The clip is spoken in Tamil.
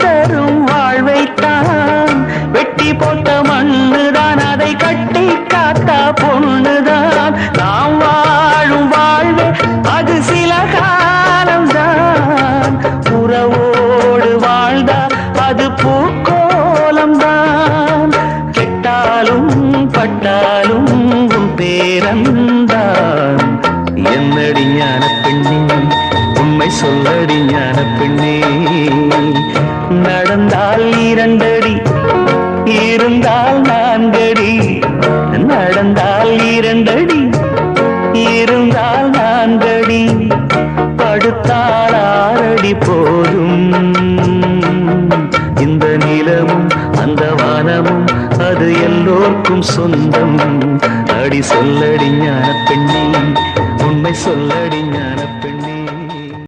தரும் வாழ்வைத்தான் வெட்டி போட்ட மண்ணுதான் அதை கட்டி காத்தா பொண்ணுதான் நாம் வாழும் வாழ்வே அது சில காலம்தான் உறவோடு வாழ்ந்தால் அது பூக்கோலம்தான் கெட்டாலும் பட்டாலும் உன் பேரந்தான் என்னடி ஞான பெண்ணே உண்மை சொல்லடி ஞான பெண்ணே நடந்தால் 2 அடி இருந்தால் 4 அடி நடந்தால் 2 அடி இருந்தால் 4 அடி படுத்தால் 6 அடி போதும் இந்த நிலமும் அந்த வானமும் அது எல்லோர்க்கும் சொந்தம் அடி சொல்லடி ஞான பெண்ணே உண்மை சொல்லடி